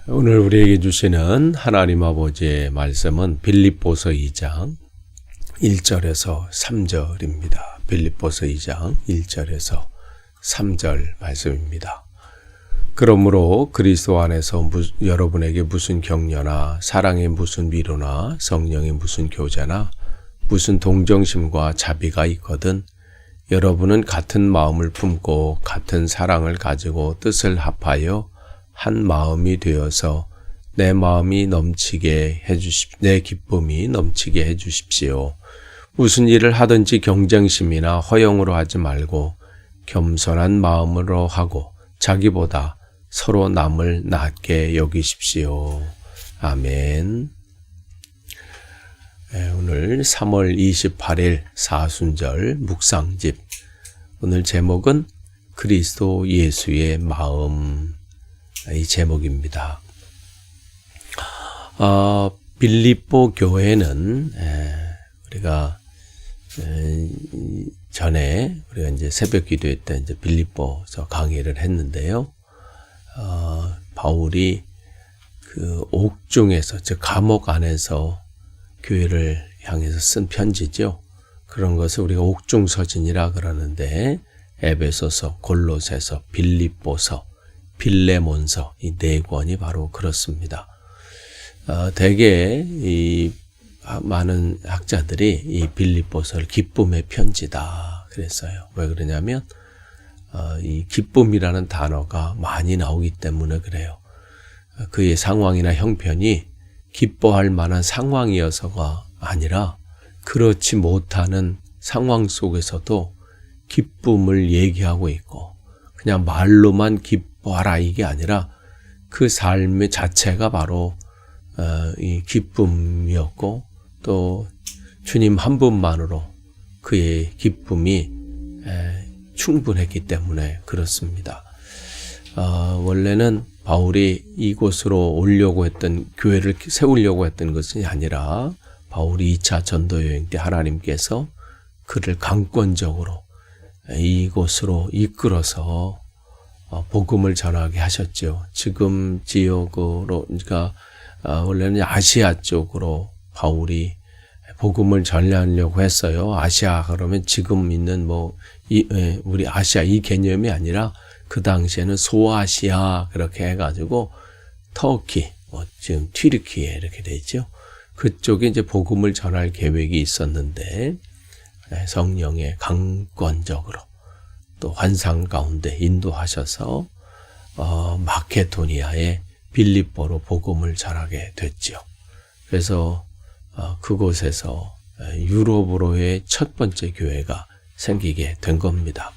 오늘 우리에게 주시는 하나님 아버지의 말씀은 빌립보서 2장 1절에서 3절입니다. 빌립보서 2장 1절에서 3절 말씀입니다. 그러므로 그리스도 안에서 여러분에게 무슨 격려나 사랑의 무슨 위로나 성령의 무슨 교제나 무슨 동정심과 자비가 있거든 여러분은 같은 마음을 품고 같은 사랑을 가지고 뜻을 합하여 한 마음이 되어서 내 기쁨이 넘치게 해주십시오. 무슨 일을 하든지 경쟁심이나 허영으로 하지 말고 겸손한 마음으로 하고 자기보다 서로 남을 낮게 여기십시오. 아멘. 오늘 3월 28일 사순절 묵상집. 오늘 제목은 그리스도 예수의 마음. 이 제목입니다. 빌립보 교회는 우리가 전에 우리가 이제 새벽 기도회 때 이제 빌립보서 강의를 했는데요. 바울이 그 옥중에서 즉 감옥 안에서 교회를 향해서 쓴 편지죠. 그런 것을 우리가 옥중서신이라 그러는데 에베소서, 골로새서, 빌립보서, 빌레몬서 이 네 권이 바로 그렇습니다. 대개 이 많은 학자들이 이 빌립보서를 기쁨의 편지다 그랬어요. 왜 그러냐면 이 기쁨이라는 단어가 많이 나오기 때문에 그래요. 그의 상황이나 형편이 기뻐할 만한 상황이어서가 아니라 그렇지 못하는 상황 속에서도 기쁨을 얘기하고 있고 그냥 말로만 기뻐하라 이게 아니라 그 삶의 자체가 바로 이 기쁨이었고 또 주님 한 분만으로 그의 기쁨이 충분했기 때문에 그렇습니다. 원래는 바울이 이곳으로 오려고 했던 교회를 세우려고 했던 것이 아니라 바울이 2차 전도 여행 때 하나님께서 그를 강권적으로 이곳으로 이끌어서 복음을 전하게 하셨죠. 지금 지역으로 그러니까 원래는 아시아 쪽으로 바울이 복음을 전하려고 했어요. 아시아 그러면 지금 있는 우리 아시아 이 개념이 아니라 그 당시에는 소아시아 그렇게 해가지고 터키, 지금 튀르키예 이렇게 돼 있죠. 그쪽에 이제 복음을 전할 계획이 있었는데 성령의 강권적으로 또 환상 가운데 인도하셔서 마케도니아의 빌립보로 복음을 전하게 됐죠. 그래서 그곳에서 유럽으로의 첫 번째 교회가 생기게 된 겁니다.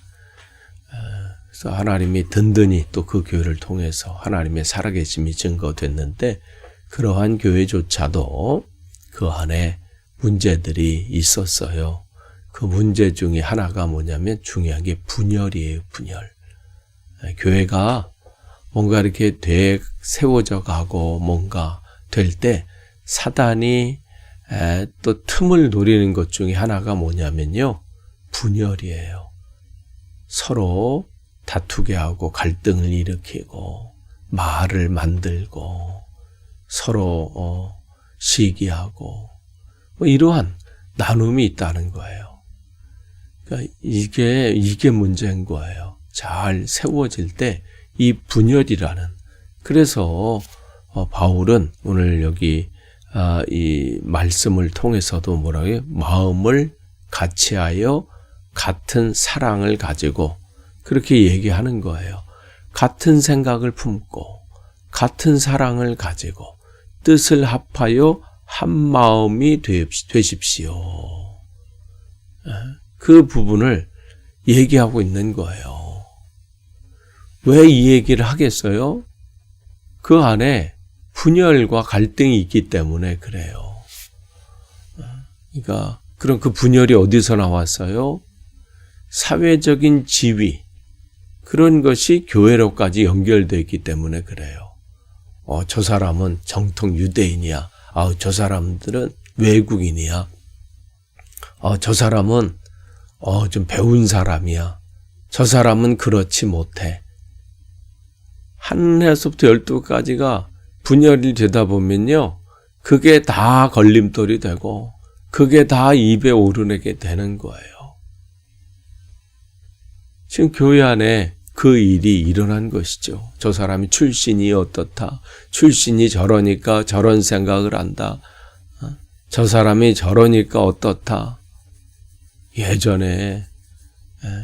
그래서 하나님이 든든히 또 그 교회를 통해서 하나님의 살아계심이 증거됐는데 그러한 교회조차도 그 안에 문제들이 있었어요. 그 문제 중에 하나가 뭐냐면 중요한 게 분열이에요. 분열. 교회가 뭔가 이렇게 세워져 가고 뭔가 될 때 사단이 또 틈을 노리는 것 중에 하나가 뭐냐면요. 분열이에요. 서로 다투게 하고 갈등을 일으키고 말을 만들고 서로 시기하고 이러한 나눔이 있다는 거예요. 그러니까 이게 문제인 거예요. 잘 세워질 때 이 분열이라는. 그래서 바울은 오늘 여기 이 말씀을 통해서도 뭐라고 해요? 마음을 같이하여 같은 사랑을 가지고 그렇게 얘기하는 거예요. 같은 생각을 품고 같은 사랑을 가지고 뜻을 합하여 한 마음이 되십시오. 그 부분을 얘기하고 있는 거예요. 왜 이 얘기를 하겠어요? 그 안에 분열과 갈등이 있기 때문에 그래요. 그러니까 그럼 그 분열이 어디서 나왔어요? 사회적인 지위 그런 것이 교회로까지 연결되어 있기 때문에 그래요. 저 사람은 정통 유대인이야. 저 사람들은 외국인이야. 저 사람은 좀 배운 사람이야. 저 사람은 그렇지 못해. 한 해서부터 12가지가 분열이 되다 보면요, 그게 다 걸림돌이 되고 그게 다 입에 오르내게 되는 거예요. 지금 교회 안에 그 일이 일어난 것이죠. 저 사람이 출신이 어떻다. 출신이 저러니까 저런 생각을 한다. 저 사람이 저러니까 어떻다. 예전에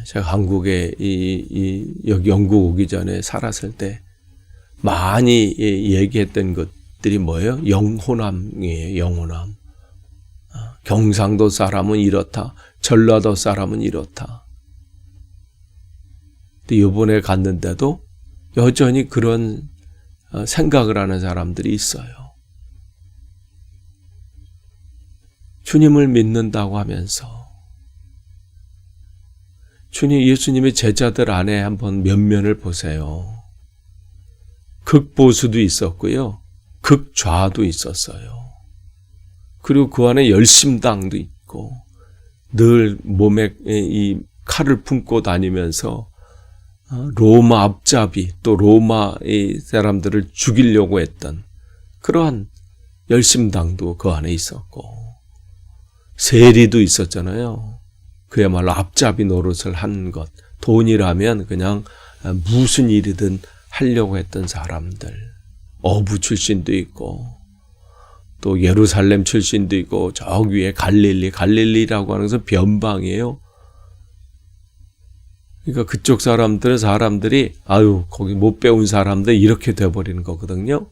제가 한국에 여기 영국 오기 전에 살았을 때 많이 얘기했던 것들이 뭐예요? 영호남이에요. 영호남. 경상도 사람은 이렇다. 전라도 사람은 이렇다. 근데 이번에 갔는데도 여전히 그런 생각을 하는 사람들이 있어요. 주님을 믿는다고 하면서 예수님의 제자들 안에 한번 면면을 보세요. 극보수도 있었고요. 극좌도 있었어요. 그리고 그 안에 열심당도 있고 늘 몸에 이 칼을 품고 다니면서 로마 앞잡이 또 로마의 사람들을 죽이려고 했던 그러한 열심당도 그 안에 있었고 세리도 있었잖아요. 그야말로 앞잡이 노릇을 한 것. 돈이라면 그냥 무슨 일이든 하려고 했던 사람들. 어부 출신도 있고 또 예루살렘 출신도 있고 저 위에 갈릴리라고 하는 것은 변방이에요. 그러니까 그쪽 사람들이 거기 못 배운 사람들 이렇게 돼버리는 거거든요.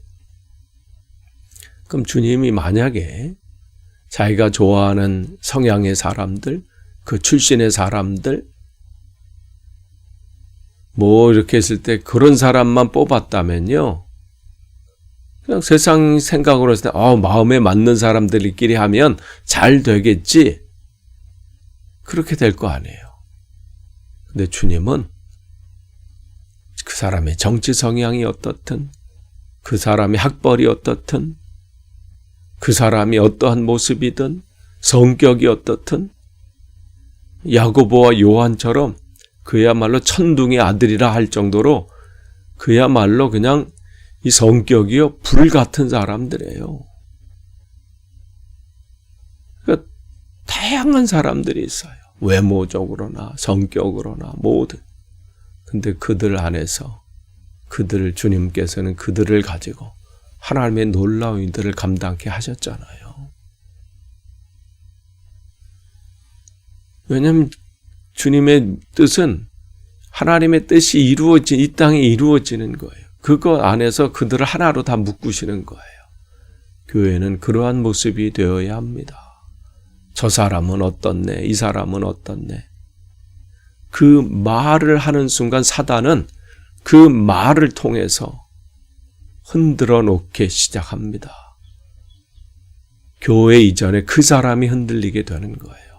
그럼 주님이 만약에 자기가 좋아하는 성향의 사람들, 그 출신의 사람들, 이렇게 했을 때 그런 사람만 뽑았다면요. 그냥 세상 생각으로 했을 때, 마음에 맞는 사람들끼리 하면 잘 되겠지. 그렇게 될 거 아니에요. 근데 주님은 그 사람의 정치 성향이 어떻든, 그 사람의 학벌이 어떻든, 그 사람이 어떠한 모습이든, 성격이 어떻든, 야고보와 요한처럼 그야말로 천둥의 아들이라 할 정도로 그야말로 그냥 이 성격이요 불 같은 사람들이에요. 그러니까 다양한 사람들이 있어요. 외모적으로나 성격으로나 모든. 근데 그들 안에서 주님께서는 그들을 가지고 하나님의 놀라운 일들을 감당케 하셨잖아요. 왜냐하면 주님의 뜻은 하나님의 뜻이 이 땅에 이루어지는 거예요. 그거 안에서 그들을 하나로 다 묶으시는 거예요. 교회는 그러한 모습이 되어야 합니다. 저 사람은 어떻네, 이 사람은 어떻네. 그 말을 하는 순간 사단은 그 말을 통해서 흔들어 놓게 시작합니다. 교회 이전에 그 사람이 흔들리게 되는 거예요.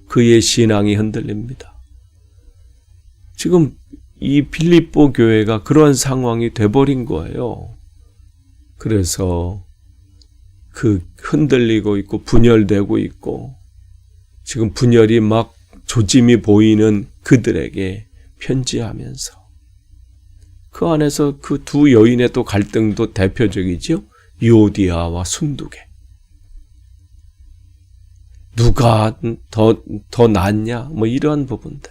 그의 신앙이 흔들립니다. 지금 이 빌립보 교회가 그런 상황이 돼버린 거예요. 그래서 그 흔들리고 있고 분열되고 있고 지금 분열이 막 조짐이 보이는 그들에게 편지하면서 그 안에서 그 두 여인의 또 갈등도 대표적이죠. 유오디아와 순두계. 누가 더 낫냐? 이러한 부분들.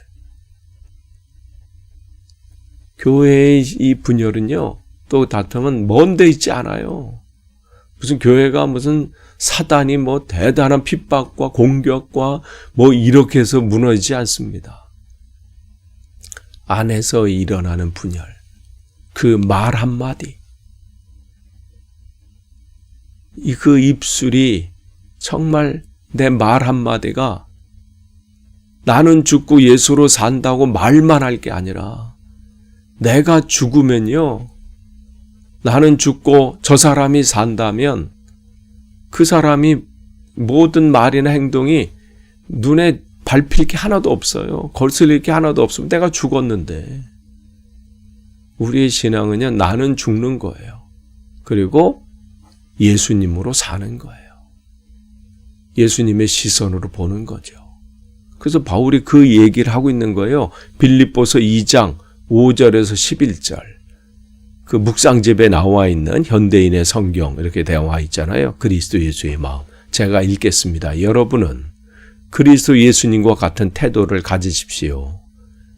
교회의 이 분열은요, 또 다툼은 먼 데 있지 않아요. 무슨 교회가 무슨 사단이 대단한 핍박과 공격과 이렇게 해서 무너지지 않습니다. 안에서 일어나는 분열. 그 말 한마디. 그 입술이 정말 내 말 한마디가 나는 죽고 예수로 산다고 말만 할 게 아니라 내가 죽으면요. 나는 죽고 저 사람이 산다면 그 사람이 모든 말이나 행동이 눈에 밟힐 게 하나도 없어요. 거슬릴 게 하나도 없으면 내가 죽었는데. 우리의 신앙은요. 나는 죽는 거예요. 그리고 예수님으로 사는 거예요. 예수님의 시선으로 보는 거죠. 그래서 바울이 그 얘기를 하고 있는 거예요. 빌립보서 2장 5절에서 11절. 그 묵상집에 나와 있는 현대인의 성경 이렇게 되어 있잖아요. 그리스도 예수의 마음. 제가 읽겠습니다. 여러분은 그리스도 예수님과 같은 태도를 가지십시오.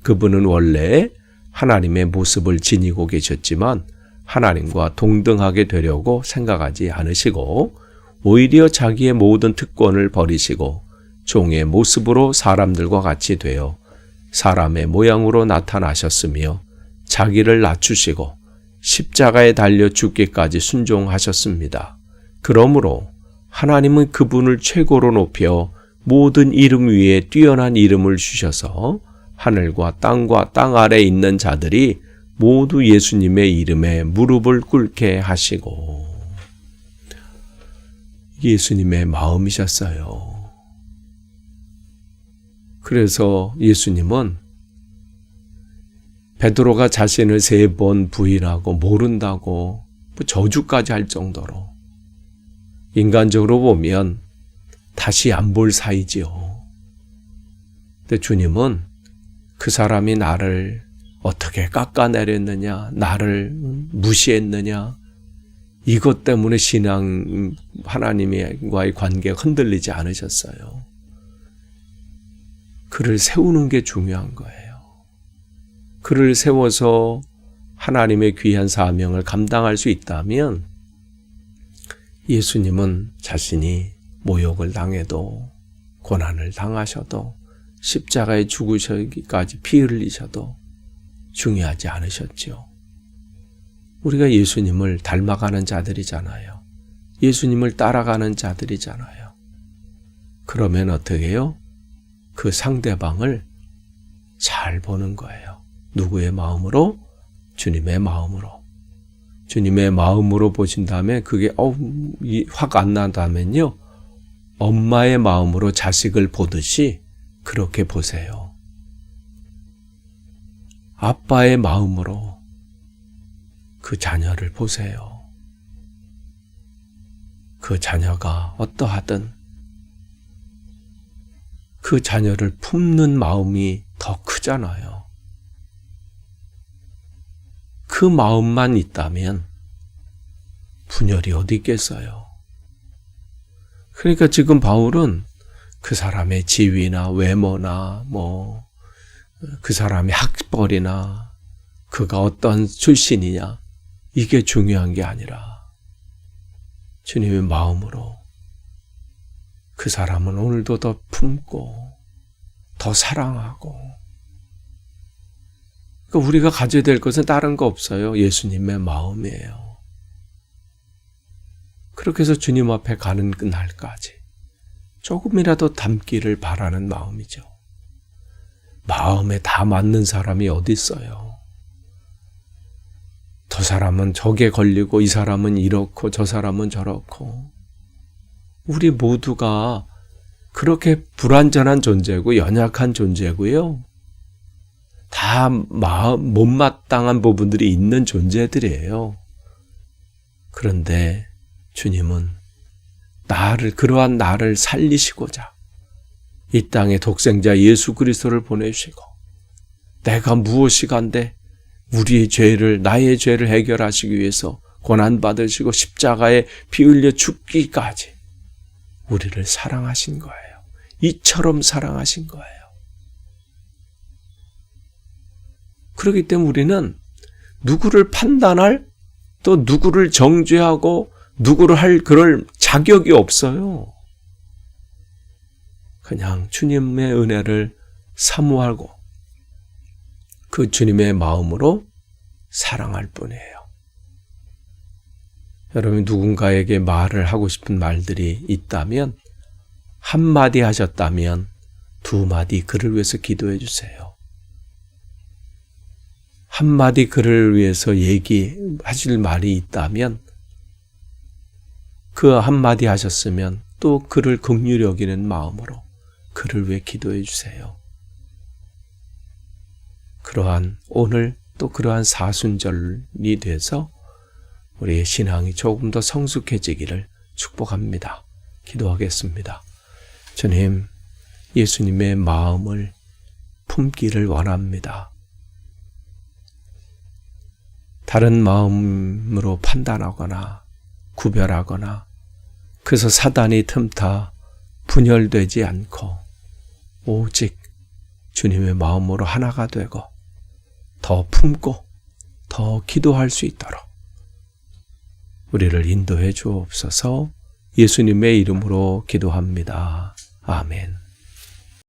그분은 원래 하나님의 모습을 지니고 계셨지만 하나님과 동등하게 되려고 생각하지 않으시고 오히려 자기의 모든 특권을 버리시고 종의 모습으로 사람들과 같이 되어 사람의 모양으로 나타나셨으며 자기를 낮추시고 십자가에 달려 죽기까지 순종하셨습니다. 그러므로 하나님은 그분을 최고로 높여 모든 이름 위에 뛰어난 이름을 주셔서 하늘과 땅 아래 있는 자들이 모두 예수님의 이름에 무릎을 꿇게 하시고. 예수님의 마음이셨어요. 그래서 예수님은 베드로가 자신을 3번 부인하고 모른다고 저주까지 할 정도로 인간적으로 보면 다시 안 볼 사이지요. 근데 주님은 그 사람이 나를 어떻게 깎아내렸느냐, 나를 무시했느냐, 이것 때문에 신앙 하나님과의 관계가 흔들리지 않으셨어요. 그를 세우는 게 중요한 거예요. 그를 세워서 하나님의 귀한 사명을 감당할 수 있다면 예수님은 자신이 모욕을 당해도 고난을 당하셔도 십자가에 죽으시기까지 피 흘리셔도 중요하지 않으셨죠. 우리가 예수님을 닮아가는 자들이잖아요. 예수님을 따라가는 자들이잖아요. 그러면 어떻게 해요? 그 상대방을 잘 보는 거예요. 누구의 마음으로? 주님의 마음으로. 주님의 마음으로 보신 다음에 그게 확 안 난다면요. 엄마의 마음으로 자식을 보듯이 그렇게 보세요. 아빠의 마음으로 그 자녀를 보세요. 그 자녀가 어떠하든 그 자녀를 품는 마음이 더 크잖아요. 그 마음만 있다면 분열이 어디 있겠어요. 그러니까 지금 바울은 그 사람의 지위나 외모나 그 사람의 학벌이나 그가 어떤 출신이냐 이게 중요한 게 아니라 주님의 마음으로 그 사람은 오늘도 더 품고 더 사랑하고. 그러니까 우리가 가져야 될 것은 다른 거 없어요. 예수님의 마음이에요. 그렇게 해서 주님 앞에 가는 그날까지 조금이라도 닮기를 바라는 마음이죠. 마음에 다 맞는 사람이 어디 있어요. 저 사람은 저게 걸리고 이 사람은 이렇고 저 사람은 저렇고. 우리 모두가 그렇게 불완전한 존재고 연약한 존재고요. 다 못마땅한 부분들이 있는 존재들이에요. 그런데 주님은 그러한 나를 살리시고자 이 땅에 독생자 예수 그리스도를 보내시고 내가 무엇이간데 나의 죄를 해결하시기 위해서 고난받으시고 십자가에 피 흘려 죽기까지 우리를 사랑하신 거예요. 이처럼 사랑하신 거예요. 그렇기 때문에 우리는 누구를 판단할 또 누구를 정죄하고 누구를 할 그럴 자격이 없어요. 그냥 주님의 은혜를 사모하고 그 주님의 마음으로 사랑할 뿐이에요. 여러분 누군가에게 말을 하고 싶은 말들이 있다면 한마디 하셨다면 2마디 그를 위해서 기도해 주세요. 한마디 그를 위해서 얘기하실 말이 있다면 그 한마디 하셨으면 또 그를 긍휼히 여기는 마음으로 그를 위해 기도해 주세요. 오늘 또 그러한 사순절이 돼서 우리의 신앙이 조금 더 성숙해지기를 축복합니다. 기도하겠습니다. 주님, 예수님의 마음을 품기를 원합니다. 다른 마음으로 판단하거나 구별하거나 그래서 사단이 틈타 분열되지 않고 오직 주님의 마음으로 하나가 되고 더 품고 더 기도할 수 있도록 우리를 인도해 주옵소서. 예수님의 이름으로 기도합니다. 아멘.